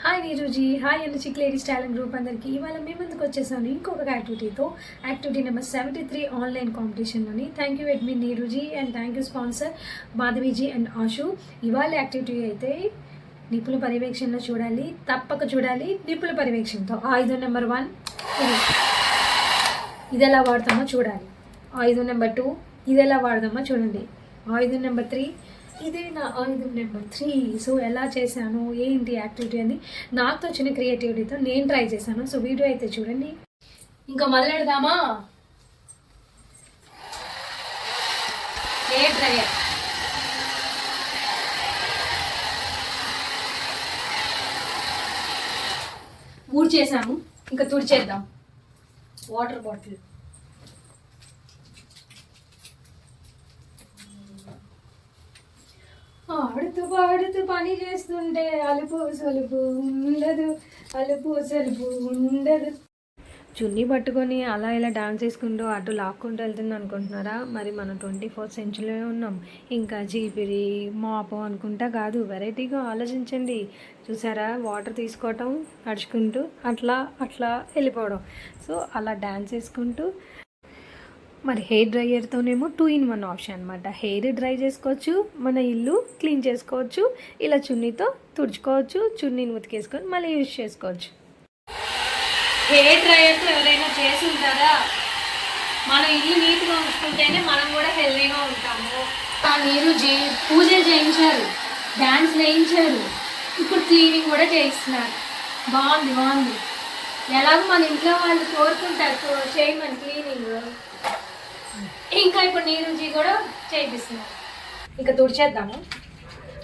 Hi Neeruji, hi and chic lady style and group అందరికీ. ఇవాళ మేము ముందుకు వచ్చేసాను ఇంకొక యాక్టివిటీ నెంబర్ 73 ఆన్లైన్ కాంపిటీషన్లోని. Thank you admin Neeruji and thank you sponsor Madhaviji and Ashu. ఇవాళ యాక్టివిటీ అయితే నిపుణుల పర్యవేక్షణలో చూడాలి, తప్పక చూడాలి. నిపుణుల పర్యవేక్షణతో ఆయుధం నెంబర్ 1 ఇది ఎలా వాడతామో చూడాలి. ఆయుధం నెంబర్ 2 ఇది ఎలా వాడదామో చూడండి. ఆయుధం నెంబర్ 3 ఇదే నా ఆయుధం నెంబర్ 3. సో ఎలా చేశాను ఏంటి యాక్టివిటీ అని నాకు వచ్చిన క్రియేటివిటీతో నేను ట్రై చేశాను. సో వీడియో అయితే చూడండి. ఇంకా మొదలెడదామా? హెయిర్ డ్రైయర్, ఊడ్చేసాము, ఇంకా తుడిచేద్దాం. వాటర్ బాటిల్, ఆడుతూ పాడుతూ పని చేస్తుంటే అలుపు సలుపు ఉండదు, అలుపు సలుపు ఉండదు. చున్నీ పట్టుకొని అలా ఇలా డాన్స్ చేసుకుంటూ అటు లాక్కుంటూ వెళ్తుంది అనుకుంటున్నారా? మరి మనం 24th సెంచురీలో ఉన్నాం. ఇంకా చీపిరి మాపు అనుకుంటా కాదు, వెరైటీగా ఆలోచించండి. చూసారా, వాటర్ తీసుకోవటం నడుచుకుంటూ అట్లా అట్లా వెళ్ళిపోవడం. సో అలా డాన్స్ చేసుకుంటూ. మరి హెయిర్ డ్రైయర్తోనేమో 2 in 1 ఆప్షన్ అనమాట. హెయిర్ డ్రై చేసుకోవచ్చు, మన ఇల్లు క్లీన్ చేసుకోవచ్చు, ఇలా చున్నీతో తుడుచుకోవచ్చు, చున్నీని ఉతికేసుకొని మళ్ళీ యూజ్ చేసుకోవచ్చు. హెయిర్ డ్రైయర్తో ఎవరైనా చేసి ఉంటారా? మన ఇల్లు నీట్గా ఉంచుకుంటేనే మనం కూడా హెల్దీగా ఉంటాము. మీరు పూజలు చేయించారు, డ్యాన్స్ వేయించారు, ఇప్పుడు క్లీనింగ్ కూడా చేయిస్తున్నారు. బాగుంది. ఎలాగో మన ఇంట్లో వాళ్ళు కోరుకుంటారు చేయమని క్లీనింగ్. ఇంకా ఇప్పుడు నీరుజీ కూడా చేయిస్తున్నారు. ఇంకా తుడిచేద్దాము.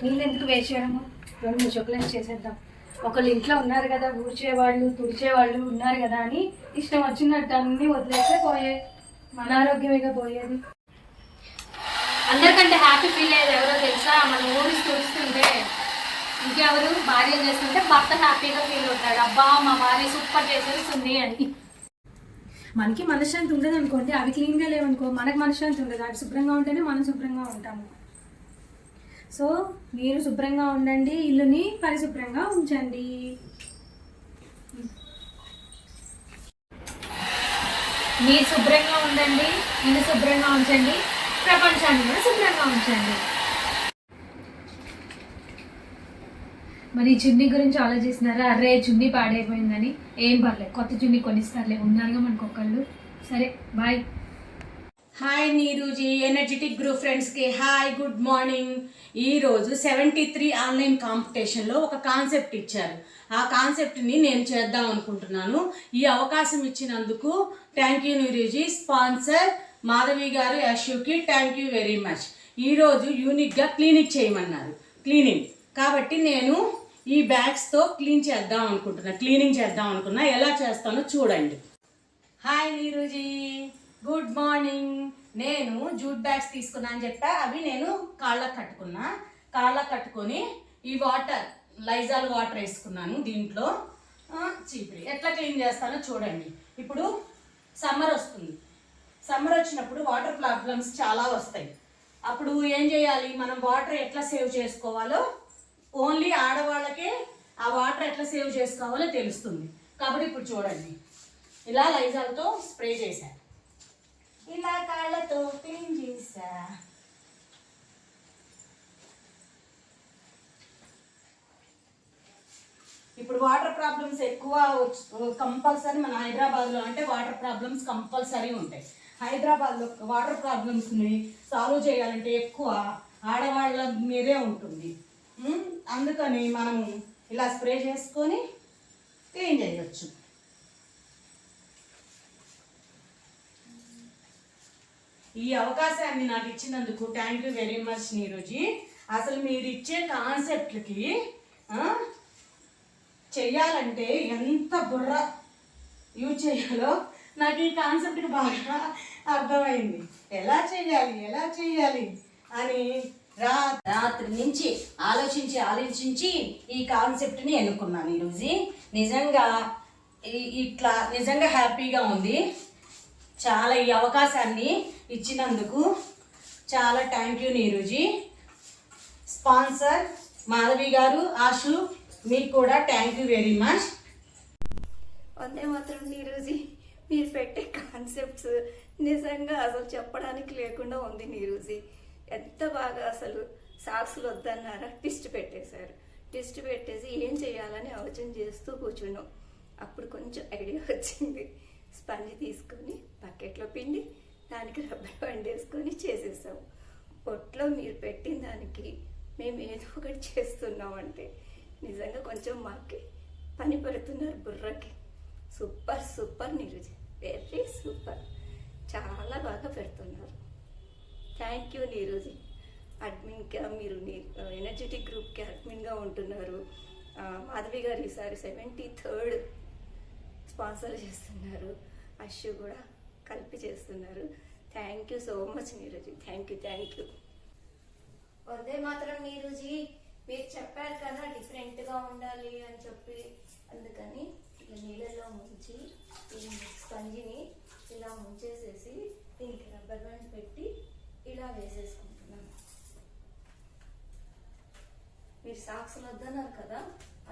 నీళ్ళు ఎందుకు వేస్ట్ చేయడము, 2 చాక్లెట్స్ చేసేద్దాం. ఒకళ్ళు ఇంట్లో ఉన్నారు కదా, ఊడ్చేవాళ్ళు తుడిచేవాళ్ళు ఉన్నారు కదా అని ఇష్టం వచ్చినట్టు అన్నీ వదిలేస్తే పోయాయి. మన ఆరోగ్యమేగా పోయేది. అందరికంటే హ్యాపీ ఫీల్ అయ్యేది ఎవరో తెలుసా? మనం ఊడిసి తుడుస్తుంటే ఇంకెవరు భార్య చేస్తుంటే భర్త హ్యాపీగా ఫీల్ అవుతాడు. అబ్బా మా భార్య సూపర్ చేసేస్తుంది అని. మనకి మనశ్శాంతి ఉండదు అనుకోండి, అవి క్లీన్గా లేవనుకో మనకు మనశ్శాంతి ఉండదు. అవి శుభ్రంగా ఉంటేనే మనం శుభ్రంగా ఉంటాము. సో మీరు శుభ్రంగా ఉండండి, ఇల్లుని పరిశుభ్రంగా ఉంచండి. మీరు శుభ్రంగా ఉండండి, ఇల్లు శుభ్రంగా ఉంచండి, ప్రపంచాన్ని కూడా శుభ్రంగా ఉంచండి. మరి చున్నీ గురించి ఆలోచిస్తున్నారా? అరే చున్నీ పాడైపోయిందని. ఏం పర్లేదు, కొత్త చున్నీ కొనిస్తారులే, ఉన్నారుగా మనకు ఒకళ్ళు. సరే బాయ్. హాయ్ నీరుజీ ఎనర్జెటిక్ గ్రూప్ ఫ్రెండ్స్కి హాయ్, గుడ్ మార్నింగ్. ఈరోజు 73 ఆన్లైన్ కాంపిటీషన్లో ఒక కాన్సెప్ట్ ఇచ్చారు. ఆ కాన్సెప్ట్ని నేను చేద్దాం అనుకుంటున్నాను. ఈ అవకాశం ఇచ్చినందుకు థ్యాంక్ యూ నీరుజీ. స్పాన్సర్ మాధవి గారు, యశుకి థ్యాంక్ యూ వెరీ మచ్. ఈరోజు యూనిక్గా క్లీనింగ్ చేయమన్నారు. క్లీనింగ్ కాబట్టి నేను ఈ బ్యాగ్స్తో క్లీనింగ్ చేద్దాం అనుకున్నా. ఎలా చేస్తానో చూడండి. Hi Neeruji, good morning. నేను జూట్ బ్యాగ్స్ తీసుకున్నా అని చెప్పా. అవి నేను కాళ్ళకు కట్టుకొని ఈ వాటర్, లైజాల్ వాటర్ వేసుకున్నాను. దీంట్లో చీపిరి ఎట్లా క్లీన్ చేస్తానో చూడండి. ఇప్పుడు సమ్మర్ వస్తుంది. సమ్మర్ వచ్చినప్పుడు వాటర్ ప్రాబ్లమ్స్ చాలా వస్తాయి. అప్పుడు ఏం చేయాలి? మనం వాటర్ ఎట్లా సేవ్ చేసుకోవాలో ఓన్లీ ఆడవాళ్ళకే ఆ వాటర్ ఎట్లా సేవ్ చేసుకోవాలో తెలుస్తుంది. కాబట్టి ఇప్పుడు చూడండి, ఇలా లైజాల్తో స్ప్రే చేశా, ఇలా కాళ్ళతో క్లీన్ చేసా. ఇప్పుడు వాటర్ ప్రాబ్లమ్స్ ఎక్కువ కంపల్సరీ మన హైదరాబాద్లో అంటే వాటర్ ప్రాబ్లమ్స్ కంపల్సరీ ఉంటాయి. హైదరాబాద్లో వాటర్ ప్రాబ్లమ్స్ని సాల్వ్ చేయాలంటే ఎక్కువ ఆడవాళ్ళ మీదే ఉంటుంది. అందుకని మనం ఇలా స్ప్రే చేసుకొని క్లీన్ చేయవచ్చు. ఈ అవకాశాన్ని నాకు ఇచ్చినందుకు థ్యాంక్ యూ వెరీ మచ్ నీరుజీ. అసలు మీరు ఇచ్చే కాన్సెప్ట్లకి చెయ్యాలంటే ఎంత బుర్ర యూజ్ చేయాలో నాకు ఈ కాన్సెప్ట్కి బాగా అర్థమైంది. ఎలా చేయాలి అని రాత్రి నుంచి ఆలోచించి ఈ కాన్సెప్ట్ని ఎన్నుకున్నాను ఈరోజు. నిజంగా హ్యాపీగా ఉంది. చాలా ఈ అవకాశాన్ని ఇచ్చినందుకు చాలా థ్యాంక్ యూ నీరుజీ. స్పాన్సర్ మాధవి గారు, ఆషు మీకు కూడా థ్యాంక్ యూ వెరీ మచ్. వందే మాత్రం నీరూజీ, మీరు పెట్టే కాన్సెప్ట్స్ నిజంగా అసలు చెప్పడానికి లేకుండా ఉంది నీరూజీ. ఎంత బాగా అసలు సాక్స్లు వద్దన్నారా, ట్విస్ట్ పెట్టేశారు. ట్విస్ట్ పెట్టేసి ఏం చేయాలని ఆలోచన చేస్తూ కూర్చున్నాం. అప్పుడు కొంచెం ఐడియా వచ్చింది. స్పంజ్ తీసుకొని బకెట్లో పిండి దానికి రబ్బర్ బ్యాండ్ వేసుకొని చేసేసాము. పొట్లో మీరు పెట్టిన దానికి మేము ఏదో ఒకటి చేస్తున్నామంటే నిజంగా కొంచెం మాకి పని పెడుతున్నారు బుర్రకి. Super super Neeraj, very super, చాలా బాగా పెడుతున్నారు. Thank you Neeraj. అడ్మిన్గా మీరు ఎనర్జెటిక్ గ్రూప్కి అడ్మిన్గా ఉంటున్నారు. మాధవి గారు ఈసారి 73rd స్పాన్సర్ చేస్తున్నారు. అశ్వు కూడా కలిపి చేస్తున్నారు. Thank you so much Neeraj, thank you. వందే మాత్రం నీరజీ, మీరు చెప్పారు కదా డిఫరెంట్గా ఉండాలి అని చెప్పి, అందుకని ఇట్లా నీళ్ళల్లో ముంచి ఈ స్పంజిని ఇలా ముంచేసేసి దీనికి రబ్బర్ బ్యాండ్ పెట్టి ఇలా వేసేసుకుంటున్నాను. మీరు సాక్స్లు వద్దన్నారు కదా,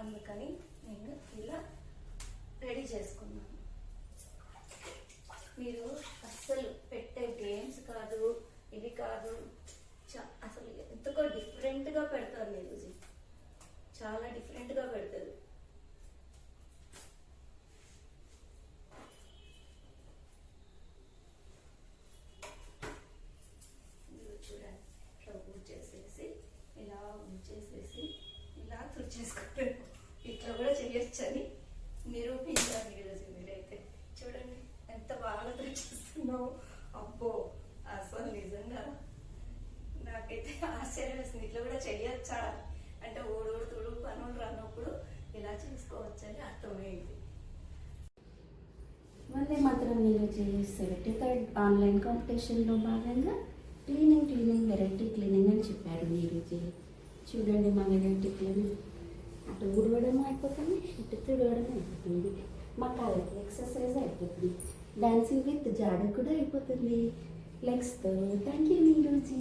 అందుకని నేను ఇలా రెడీ చేసుకున్నాను. మీరు అస్సలు పెట్టే గేమ్స్ కాదు, ఇది కాదు, అసలు ఎంతకో డిఫరెంట్గా పెడతారు మీరు, చాలా డిఫరెంట్గా పెడతారు. చూడండి, ఇట్లా ఊడ్చేసేసి ఇలా ఉంచేసేసి ఇలా తుడిచేసుకుంటారు. ఇట్లా కూడా చేయొచ్చని నిరూపించారు ఈరోజు. మీరైతే చూడండి ఎంత బాగా తుడిచేస్తున్నావు. అబ్బో, అసలు నిజంగా నాకైతే ఆశ్చర్యం వేసింది. ఇట్లా కూడా చెయ్యొచ్చా అంటే ఓడోడు తుడు పనులు రానప్పుడు ఇలా చేసుకోవచ్చని అర్థమైంది. వందే మాత్రం నీరజ్ 73rd ఆన్లైన్ కాంపిటీషన్లో భాగంగా క్లీనింగ్ వెరైటీ క్లీనింగ్ అని చెప్పారు నీరజ్. చూడండి మా వెరైటీ క్లీనింగ్, అటు ఊడవడం అయిపోతుంది, ఇటు తుడవడం అయిపోతుంది, మా కాళ్ళకి ఎక్సర్సైజ్ అయిపోతుంది, డాన్సింగ్ విత్ జాడ కూడా అయిపోతుంది లెగ్స్తో. Thank you Neeruji.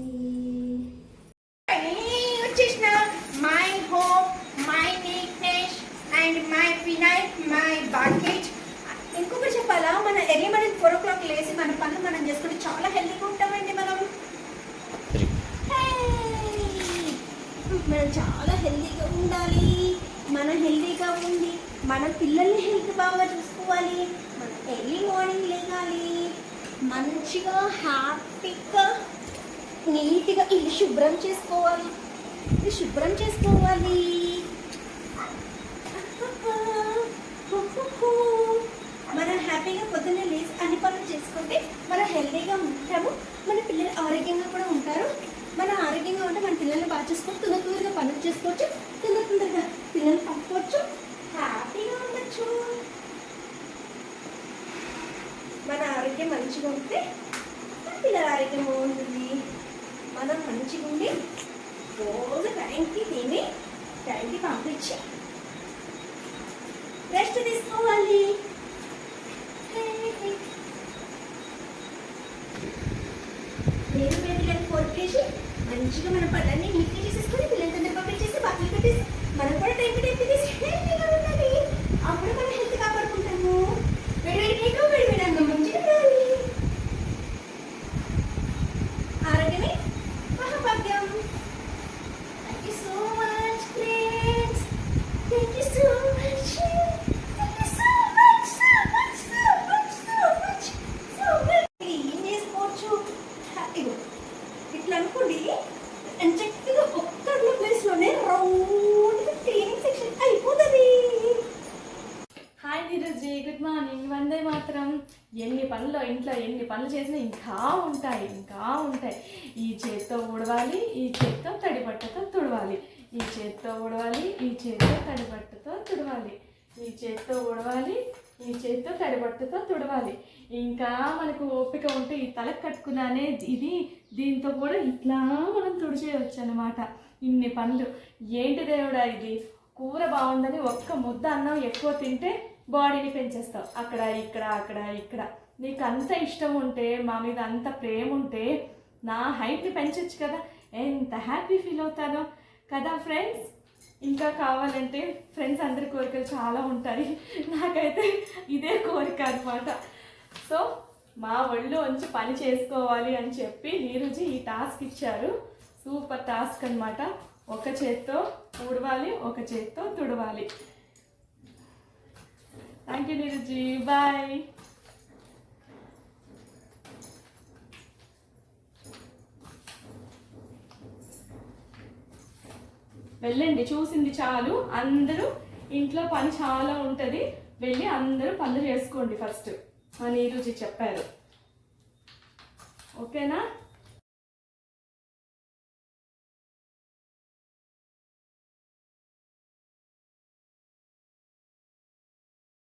వచ్చేసిన my home, my neatness and my phenyl, my bucket. ఇంకొకటి చెప్పాలా, మన ఎర్లీ మార్నింగ్ 4 o'clock లేసి మన పనులు మనం చేసుకుంటే చాలా హెల్తీగా ఉంటామండి. మనం చాలా హెల్తీగా ఉండాలి. మనం హెల్తీగా ఉండి మన పిల్లల్ని హెల్త్ బాగా చూసుకోవాలి. మనం ఎర్లీ మార్నింగ్ లేగాలి, మంచిగా హ్యాపీగా నీట్గా ఇల్లు శుభ్రం చేసుకోవాలి. మనం హ్యాపీగా పొద్దున్నే లేచి అన్ని పనులు చేసుకుంటే మనం హెల్తీగా ఉంటాము. మన పిల్లలు ఆరోగ్యంగా కూడా ఉంటారు. మన ఆరోగ్యంగా ఉంటే మన పిల్లల్ని బాగా చూసుకోవచ్చు, తొందరగా పనులు చేసుకోవచ్చు, తొందరగా పిల్లల్ని పంపుకోవచ్చు, హ్యాపీగా ఉండొచ్చు. మన ఆరోగ్యం మంచిగా ఉంటే మన పిల్లల ఆరోగ్యం బాగుంటుంది. మనం మంచిగా ఉండి రోజు టైంకి తిని టైంకి పంపించి రెస్ట్ తీసుకోవాలి. నేను పిల్లలకి పొడికేసి మంచిగా మన పళ్ళని నీట్గా చేసేసుకొని పిల్లలతో పంపించేసి బట్టలు కట్టేసి మనం కూడా టైంకి తీసి హెల్తీగా ఉండాలి. అప్పుడు మనం హెల్త్ కాపాడుకుంటాము. వేడి మంచిగా తినాలి. ఆరోగ్యమే మహాభాగ్యం. Thank you so much friends, thank you so much, ఏం చేసుకోవచ్చు హ్యాపీగా ఇట్లా అనుకోండి. చక్కగా ఒక్క ప్లేస్లోనే రౌండ్ క్లీనింగ్ సెక్షన్ అయిపోతుంది. Hi Neeraji, good morning. వందే మాత్రం. ఎన్ని పనులు చేసినా ఇంకా ఉంటాయి. ఈ చేత్తో ఊడవాలి, ఈ చేత్తో తడిబట్టతో తుడవాలి, ఈ చేత్తో ఊడవాలి, ఈ చేత్తో తడిబట్టతో తుడవాలి, ఈ చేత్తో ఊడవాలి, ఈ చేత్తో తడిబట్టతో తుడవాలి. ఇంకా మనకు ఓపిక ఉంటే ఈ తలకు కట్టుకున్నానే ఇది, దీంతో కూడా ఇట్లా మనం తుడిచేయవచ్చు అనమాట. ఇన్ని పనులు ఏంటి దేవుడా ఇది. కూర బాగుందని ఒక్క ముద్ద అన్నం ఎక్కువ తింటే బాడీని పెంచేస్తావు. అక్కడ ఇక్కడ నీకు అంత ఇష్టం ఉంటే, మా మీద అంత ప్రేమ ఉంటే నా హైట్ని పెంచవచ్చు కదా. ఎంత హ్యాపీ ఫీల్ అవుతానో కదా ఫ్రెండ్స్. ఇంకా కావాలంటే ఫ్రెండ్స్ అందరి కోరికలు చాలా ఉంటాయి, నాకైతే ఇదే కోరిక అనమాట. సో మా ఒళ్ళో ఉంచి పని చేసుకోవాలి అని చెప్పి నీరుజీ ఈ టాస్క్ ఇచ్చారు. సూపర్ టాస్క్ అనమాట. ఒక చేత్తో ఊడవాలి, ఒక చేత్తో తుడవాలి. Thank you Neeruji, bye. వెళ్ళండి, చూసింది చాలు. అందరూ ఇంట్లో పని చాలా ఉంటుంది, వెళ్ళి అందరూ పనులు చేసుకోండి ఫస్ట్. మా నీరుజీ చెప్పారు. ఓకేనా?